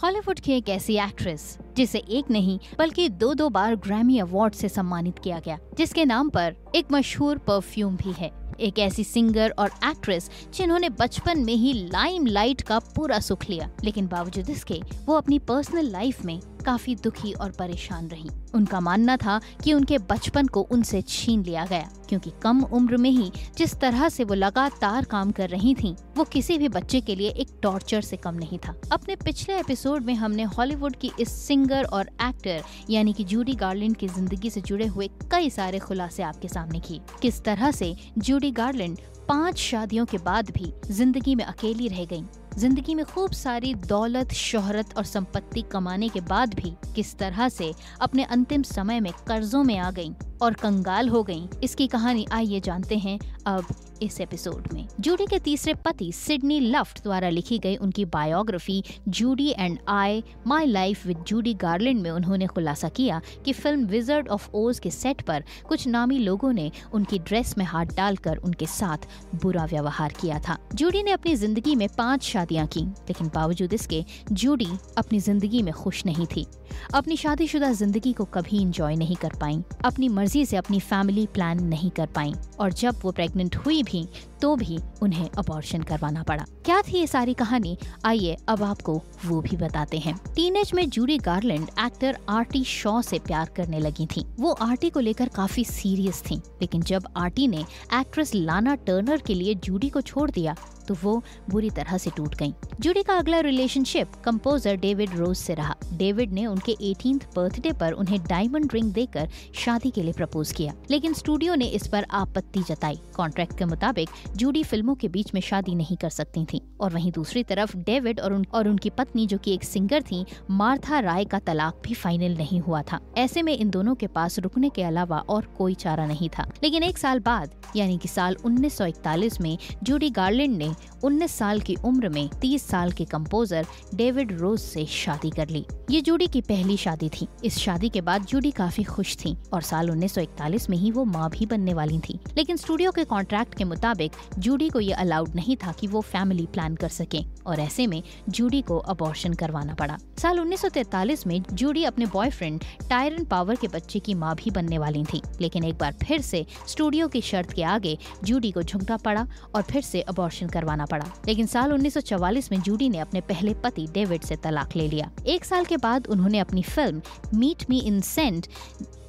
Hollywood की एक ऐसी एक्ट्रेस जिसे एक नहीं बल्कि दो बार ग्रैमी अवार्ड से सम्मानित किया गया, जिसके नाम पर एक मशहूर परफ्यूम भी है। एक ऐसी सिंगर और एक्ट्रेस जिन्होंने बचपन में ही लाइमलाइट का पूरा सुख लिया, लेकिन बावजूद इसके वो अपनी पर्सनल लाइफ में काफी दुखी और परेशान रही। उनका मानना था कि उनके बचपन को उनसे छीन लिया गया, क्योंकि कम उम्र में ही जिस तरह से वो लगातार काम कर रही थीं, वो किसी भी बच्चे के लिए एक टॉर्चर से कम नहीं था। अपने पिछले एपिसोड में हमने हॉलीवुड की इस सिंगर और एक्टर यानी कि जूडी गार्लैंड की जिंदगी से जुड़े हुए कई सारे खुलासे आपके सामने किए। किस तरह से जूडी गार्लैंड 5 शादियों के बाद भी जिंदगी में अकेली रह गईं। जिंदगी में खूब सारी दौलत, शोहरत और संपत्ति कमाने के बाद भी किस तरह से अपने अंतिम समय में कर्जों में आ गईं और कंगाल हो गईं। इसकी कहानी आइए जानते हैं अब इस एपिसोड में। जूडी के तीसरे पति सिडनी लफ्ट द्वारा लिखी गई उनकी biography Judy and I my life with Judy Garland में उन्होंने खुलासा किया कि फिल्म विजर्ड ऑफ ओज के सेट पर कुछ नामी लोगों ने उनकी ड्रेस में हाथ डालकर उनके साथ बुरा व्यवहार किया था। जूडी ने अपनी जिंदगी में 5 शादियां की, लेकिन बावजूद इसके जूडी अपनी जिंदगी में खुश नहीं थी। अपनी शादीशुदा जिंदगी को कभी एंजॉय नहीं कर पाई, अपनी मर्जी से अपनी फैमिली प्लान नहीं कर पाई और जब वो प्रेग्नेंट हुई भी तो भी उन्हें अबॉर्शन करवाना पड़ा। क्या थी ये सारी कहानी, आइए अब आपको वो भी बताते हैं। टीनेज में Judy Garland actor Artie Shaw से प्यार करने लगी थी। वो आर्टी को लेकर काफी सीरियस थी, लेकिन जब आर्टी ने एक्ट्रेस लाना टर्नर के लिए जूडी को छोड़ दिया तो वो बुरी तरह से टूट गईं। जूडी का अगला रिलेशनशिप कंपोजर डेविड रोज से रहा। डेविड ने उनके 18th बर्थडे पर उन्हें डायमंड रिंग देकर शादी के लिए प्रपोज किया, लेकिन स्टूडियो ने इस पर आपत्ति जताई। कॉन्ट्रैक्ट के मुताबिक जूडी फिल्मों के बीच में शादी नहीं कर सकती थी। और वहीं दूसरी तरफ डेविड और उनकी पत्नी जो कि एक सिंगर थी, मार्था राय का तलाक भी फाइनल नहीं हुआ था। ऐसे में इन दोनों के पास रुकने के अलावा और कोई चारा नहीं था। लेकिन 1 साल बाद यानी कि साल 1941 में जूडी गार्लैंड ने 19 साल की उम्र में 30 साल के कंपोजर डेविड रोज से शादी कर ली। ये जूडी की पहली शादी थी। इस शादी के बाद जूडी काफी खुश थी और साल 1941 में ही वो माँ भी बनने वाली थी। लेकिन स्टूडियो के कॉन्ट्रैक्ट के मुताबिक जूडी को ये अलाउड नहीं था कि वो फैमिली प्लान कर सके और ऐसे में जूडी को अबॉर्शन करवाना पड़ा। साल 1943 में जूडी अपने बॉयफ्रेंड टायरन पावर के बच्चे की माँ भी बनने वाली थी, लेकिन एक बार फिर से स्टूडियो की शर्त के आगे जूडी को झुकना पड़ा और फिर से अबॉर्शन करवाना पड़ा। लेकिन साल 1944 में जूडी ने अपने पहले पति डेविड से तलाक ले लिया। 1 साल के बाद उन्होंने अपनी फिल्म मीट मी इन सेंट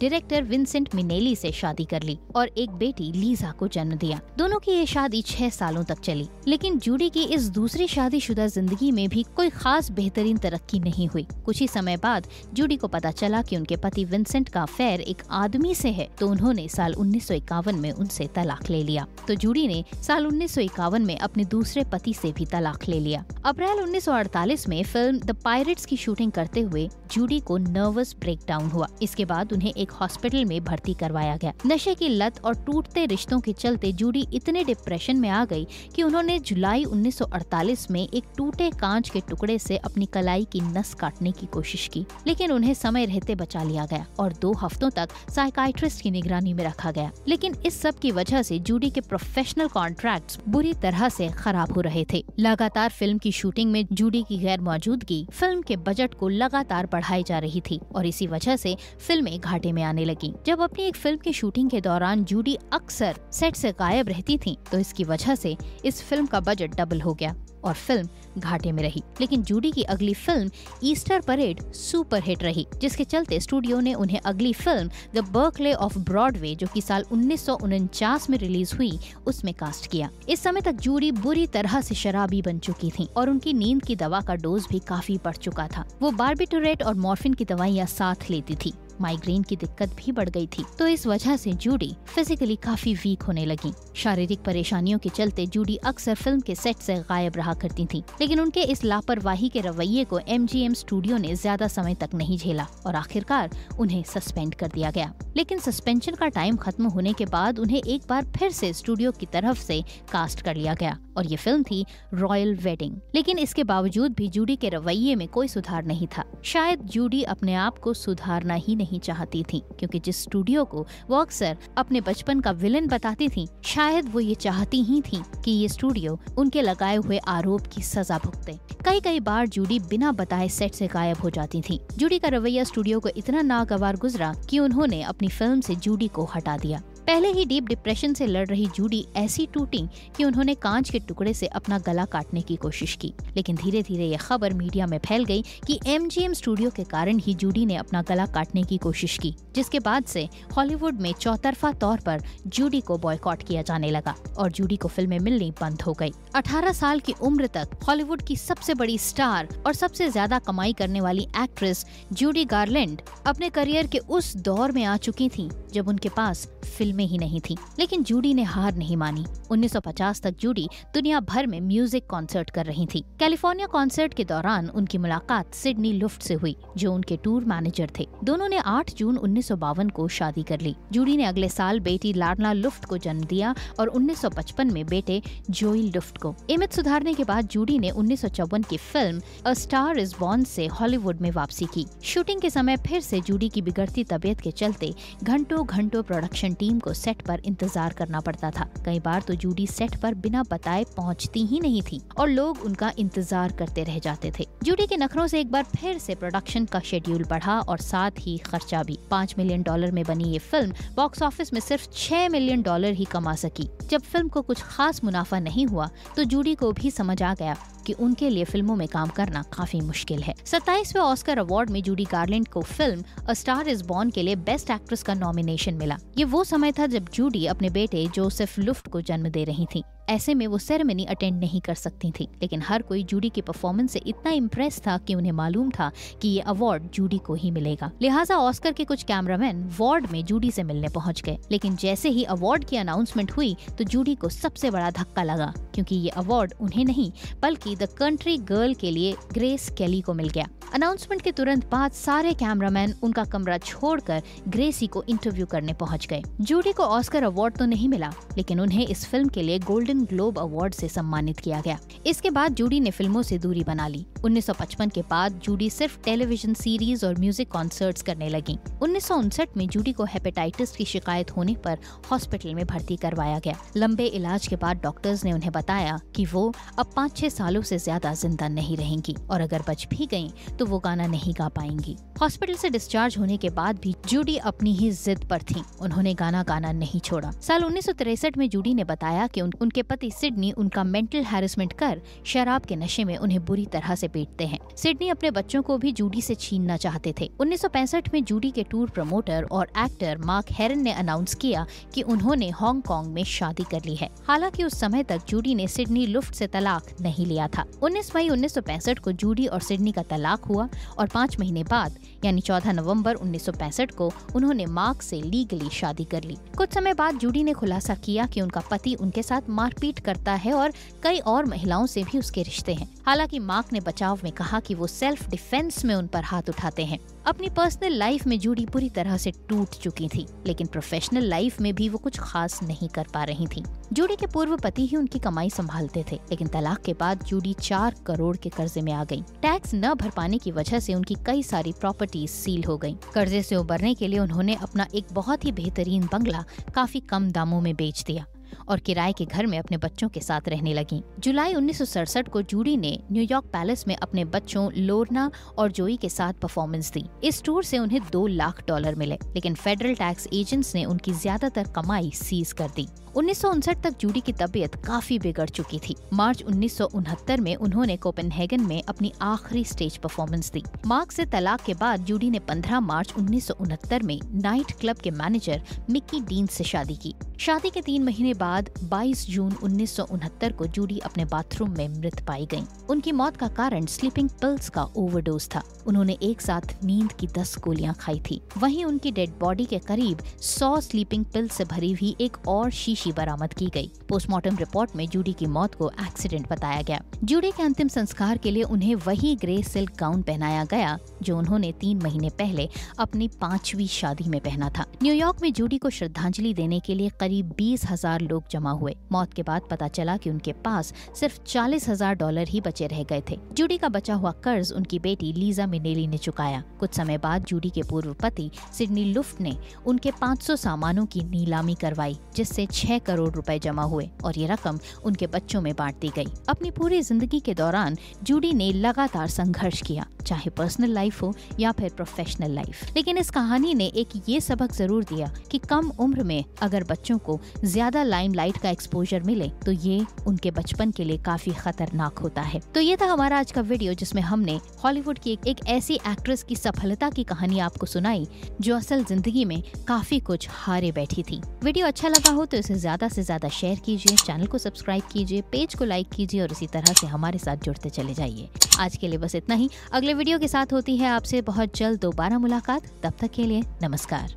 डायरेक्टर विंसेंट मिनेली से शादी कर ली और एक बेटी लीजा को जन्म दिया। दोनों की ये शादी 6 सालों तक चली, लेकिन जूडी की इस दूसरी शादीशुदा जिंदगी में भी कोई खास बेहतरीन तरक्की नहीं हुई। कुछ ही समय बाद जूडी को पता चला कि उनके पति विंसेंट का अफेयर एक आदमी से है, तो उन्होंने साल 1951 में उनसे तलाक ले लिया। तो जूडी ने साल 1951 में अपने दूसरे पति से भी तलाक ले लिया। अप्रैल 1948 में फिल्म द पायरेट्स की शूटिंग करते हुए जूडी को नर्वस ब्रेकडाउन हुआ। इसके बाद उन्हें एक हॉस्पिटल में भर्ती करवाया गया। नशे की लत और टूटते रिश्तों के चलते जूडी इतने डिप्रेशन में आ गई कि उन्होंने जुलाई 1948 में एक टूटे कांच के टुकड़े से अपनी कलाई की नस काटने की कोशिश की, लेकिन उन्हें समय रहते बचा लिया गया और 2 हफ्तों तक साइकाइट्रिस्ट की निगरानी में रखा गया। लेकिन इस सब की वजह से जूडी के प्रोफेशनल कॉन्ट्रैक्ट्स बुरी तरह से खराब हो रहे थे। लगातार फिल्म की शूटिंग में जूडी की गैर मौजूदगी फिल्म के बजट को लगातार बढ़ाई जा रही थी और इसी वजह से फिल्में घाटे में आने लगी। जब अपनी एक फिल्म की शूटिंग के दौरान जूडी अक्सर सेट से गायब रहती थी, तो इसकी वजह से इस फिल्म का बजट डबल हो गया और फिल्म घाटे में रही। लेकिन जूडी की अगली film Easter parade super hit रही, जिसके चलते स्टूडियो ने उन्हें अगली film the Berkeley of Broadway जो कि साल 1949 में रिलीज हुई उसमें कास्ट किया। इस समय तक जूडी बुरी तरह से शराबी बन चुकी थी और उनकी नींद की दवा का डोज भी काफी बढ़ चुका था। वो बार्बिटूरेट और मॉर्फिन की दवाइयाँ साथ लेती थी। माइग्रेन की दिक्कत भी बढ़ गई थी, तो इस वजह से जूडी फिजिकली काफी वीक होने लगी। शारीरिक परेशानियों के चलते जूडी अक्सर फिल्म के सेट से गायब रहा करती थी, लेकिन उनके इस लापरवाही के रवैये को MGM स्टूडियो ने ज्यादा समय तक नहीं झेला और आखिरकार उन्हें सस्पेंड कर दिया गया। लेकिन सस्पेंशन का टाइम खत्म होने के बाद उन्हें एक बार फिर से स्टूडियो की तरफ से कास्ट कर लिया गया और ये फिल्म थी रॉयल वेडिंग। लेकिन इसके बावजूद भी जूडी के रवैये में कोई सुधार नहीं था। शायद जूडी अपने आप को सुधारना ही नहीं चाहती थी, क्योंकि जिस स्टूडियो को वो अक्सर अपने बचपन का विलन बताती थी, शायद वो ये चाहती ही थी कि ये स्टूडियो उनके लगाए हुए आरोप की सजा भुगते। कई बार जूडी बिना बताए सेट से गायब हो जाती थी। जूडी का रवैया स्टूडियो को इतना नागवार गुजरा कि उन्होंने अपनी फिल्म से जूडी को हटा दिया। पहले ही डीप डिप्रेशन से लड़ रही जूडी ऐसी टूटी कि उन्होंने कांच के टुकड़े से अपना गला काटने की कोशिश की। लेकिन धीरे धीरे यह खबर मीडिया में फैल गई कि MGM स्टूडियो के कारण ही जूडी ने अपना गला काटने की कोशिश की, जिसके बाद से हॉलीवुड में चौतरफा तौर पर जूडी को बॉयकॉट किया जाने लगा और जूडी को फिल्में मिलनी बंद हो गई। 18 साल की उम्र तक हॉलीवुड की सबसे बड़ी स्टार और सबसे ज्यादा कमाई करने वाली एक्ट्रेस जूडी गार्लैंड अपने करियर के उस दौर में आ चुकी थी जब उनके पास फिल्में ही नहीं थी। लेकिन जूडी ने हार नहीं मानी। 1950 तक जूडी दुनिया भर में म्यूजिक कॉन्सर्ट कर रही थी। कैलिफोर्निया कॉन्सर्ट के दौरान उनकी मुलाकात सिडनी लुफ्ट से हुई, जो उनके टूर मैनेजर थे। दोनों ने 8 जून 1952 को शादी कर ली। जूडी ने अगले साल बेटी लाडला लुफ्ट को जन्म दिया और 1955 में बेटे जोइल लुफ्ट को। इमेज सुधारने के बाद जूडी ने 1954 की film a star is born से हॉलीवुड में वापसी की। शूटिंग के समय फिर से जूडी की बिगड़ती तबीयत के चलते घंटों प्रोडक्शन टीम को सेट पर इंतजार करना पड़ता था। कई बार तो जूडी सेट पर बिना बताए पहुंचती ही नहीं थी और लोग उनका इंतजार करते रह जाते थे। जूडी के नखरों से एक बार फिर से प्रोडक्शन का शेड्यूल बढ़ा और साथ ही खर्चा भी। $5 मिलियन में बनी ये फिल्म बॉक्स ऑफिस में सिर्फ $6 मिलियन ही कमा सकी। जब फिल्म को कुछ खास मुनाफा नहीं हुआ तो जूडी को भी समझ आ गया कि उनके लिए फिल्मों में काम करना काफी मुश्किल है। 27वें ऑस्कर अवार्ड में जूडी गार्लैंड को film a star is born के लिए बेस्ट एक्ट्रेस का नॉमिनेशन मिला। ये वो समय था जब जूडी अपने बेटे जोसेफ लुफ्ट को जन्म दे रही थी। ऐसे में वो सेरेमनी अटेंड नहीं कर सकती थी, लेकिन हर कोई जूडी की परफॉर्मेंस से इतना इम्प्रेस था कि उन्हें मालूम था कि ये अवार्ड जूडी को ही मिलेगा। लिहाजा ऑस्कर के कुछ कैमरामैन वार्ड में जूडी से मिलने पहुंच गए। लेकिन जैसे ही अवार्ड की अनाउंसमेंट हुई तो जूडी को सबसे बड़ा धक्का लगा, क्योंकि ये अवार्ड उन्हें नहीं बल्कि द कंट्री गर्ल के लिए ग्रेस केली को मिल गया। अनाउंसमेंट के तुरंत बाद सारे कैमरामैन उनका कमरा छोड़कर ग्रेसी को इंटरव्यू करने पहुंच गए। जूडी को ऑस्कर अवार्ड तो नहीं मिला, लेकिन उन्हें इस फिल्म के लिए गोल्डन ग्लोब अवार्ड से सम्मानित किया गया। इसके बाद जूडी ने फिल्मों से दूरी बना ली। 1955 के बाद जूडी सिर्फ टेलीविजन सीरीज और म्यूजिक कॉन्सर्ट्स करने लगी। 1959 में जूडी को हेपेटाइटिस की शिकायत होने पर हॉस्पिटल में भर्ती करवाया गया। लंबे इलाज के बाद डॉक्टर्स ने उन्हें बताया कि वो अब 5-6 सालों से ज्यादा जिंदा नहीं रहेंगी और अगर बच भी गयी तो वो गाना नहीं गा पाएंगी। हॉस्पिटल से डिस्चार्ज होने के बाद भी जूडी अपनी ही जिद पर थी। उन्होंने गाना गाना नहीं छोड़ा। साल 1963 में जूडी ने बताया कि उनके पति सिडनी उनका मेंटल हैरेसमेंट कर शराब के नशे में उन्हें बुरी तरह से पीटते हैं। सिडनी अपने बच्चों को भी जूडी से छीनना चाहते थे। 1965 में जूडी के टूर प्रमोटर और एक्टर मार्क हेरन ने अनाउंस किया कि उन्होंने हांगकांग में शादी कर ली है। हालांकि उस समय तक जूडी ने सिडनी लुफ्ट से तलाक नहीं लिया था। 19 मई 1965 को जूडी और सिडनी का तलाक हुआ और 5 महीने बाद यानी 14 नवंबर 1965 को उन्होंने मार्क से लीगली शादी कर ली। कुछ समय बाद जूडी ने खुलासा किया कि उनका पति उनके साथ मारपीट करता है और कई और महिलाओं से भी उसके रिश्ते हैं। हालांकि मार्क ने बचाव में कहा कि वो सेल्फ डिफेंस में उन पर हाथ उठाते हैं। अपनी पर्सनल लाइफ में जूडी पूरी तरह से टूट चुकी थी, लेकिन प्रोफेशनल लाइफ में भी वो कुछ खास नहीं कर पा रही थी। जूडी के पूर्व पति ही उनकी कमाई संभालते थे, लेकिन तलाक के बाद जूडी 4 करोड़ के कर्जे में आ गई। टैक्स न भर पाने की वजह से उनकी कई सारी प्रॉपर्टीज सील हो गयी। कर्जे से उबरने के लिए उन्होंने अपना एक बहुत ही बेहतरीन बंगला काफी कम दामों में बेच दिया और किराए के घर में अपने बच्चों के साथ रहने लगी। जुलाई 1967 को जूडी ने न्यूयॉर्क पैलेस में अपने बच्चों लोरना और जोई के साथ परफॉर्मेंस दी। इस टूर से उन्हें $2 लाख मिले, लेकिन फेडरल टैक्स एजेंट्स ने उनकी ज्यादातर कमाई सीज कर दी। 1959 तक जूडी की तबीयत काफी बिगड़ चुकी थी। मार्च 1969 में उन्होंने कोपेनहेगन में अपनी आखिरी स्टेज परफॉर्मेंस दी। मार्क से तलाक के बाद जूडी ने 15 मार्च 1969 में नाइट क्लब के मैनेजर मिकी डीन से शादी की। शादी के 3 महीने बाद 22 जून 1969 को जूडी अपने बाथरूम में मृत पाई गयी। उनकी मौत का कारण स्लीपिंग पिल्स का ओवरडोज था। उन्होंने एक साथ नींद की 10 गोलियां खाई थी। वहीं उनकी डेड बॉडी के करीब 100 स्लीपिंग पिल्स से भरी हुई एक और शीशे लाश ही बरामद की गई। पोस्टमार्टम रिपोर्ट में जूडी की मौत को एक्सीडेंट बताया गया। जूडी के अंतिम संस्कार के लिए उन्हें वही ग्रे सिल्क गाउन पहनाया गया जो उन्होंने 3 महीने पहले अपनी 5वीं शादी में पहना था। न्यूयॉर्क में जूडी को श्रद्धांजलि देने के लिए करीब 20,000 लोग जमा हुए। मौत के बाद पता चला कि उनके पास सिर्फ $40,000 ही बचे रह गए थे। जूडी का बचा हुआ कर्ज उनकी बेटी लीजा मिनेली ने चुकाया। कुछ समय बाद जूडी के पूर्व पति सिडनी लुफ्ट ने उनके 500 सामानों की नीलामी करवाई, जिससे 6 करोड़ रुपए जमा हुए और ये रकम उनके बच्चों में बांट दी गई। अपनी पूरी जिंदगी के दौरान जूडी ने लगातार संघर्ष किया, चाहे पर्सनल लाइफ हो या फिर प्रोफेशनल लाइफ। लेकिन इस कहानी ने एक ये सबक जरूर दिया कि कम उम्र में अगर बच्चों को ज्यादा लाइमलाइट का एक्सपोजर मिले तो ये उनके बचपन के लिए काफी खतरनाक होता है। तो ये था हमारा आज का वीडियो, जिसमें हमने हॉलीवुड की एक ऐसी एक्ट्रेस की सफलता की कहानी आपको सुनाई जो असल जिंदगी में काफी कुछ हारे बैठी थी। वीडियो अच्छा लगा हो तो इसे ज्यादा से ज्यादा शेयर कीजिए, चैनल को सब्सक्राइब कीजिए, पेज को लाइक कीजिए और इसी तरह से हमारे साथ जुड़ते चले जाइए। आज के लिए बस इतना ही। अगले वीडियो के साथ होती है आपसे बहुत जल्द दोबारा मुलाकात। तब तक के लिए नमस्कार।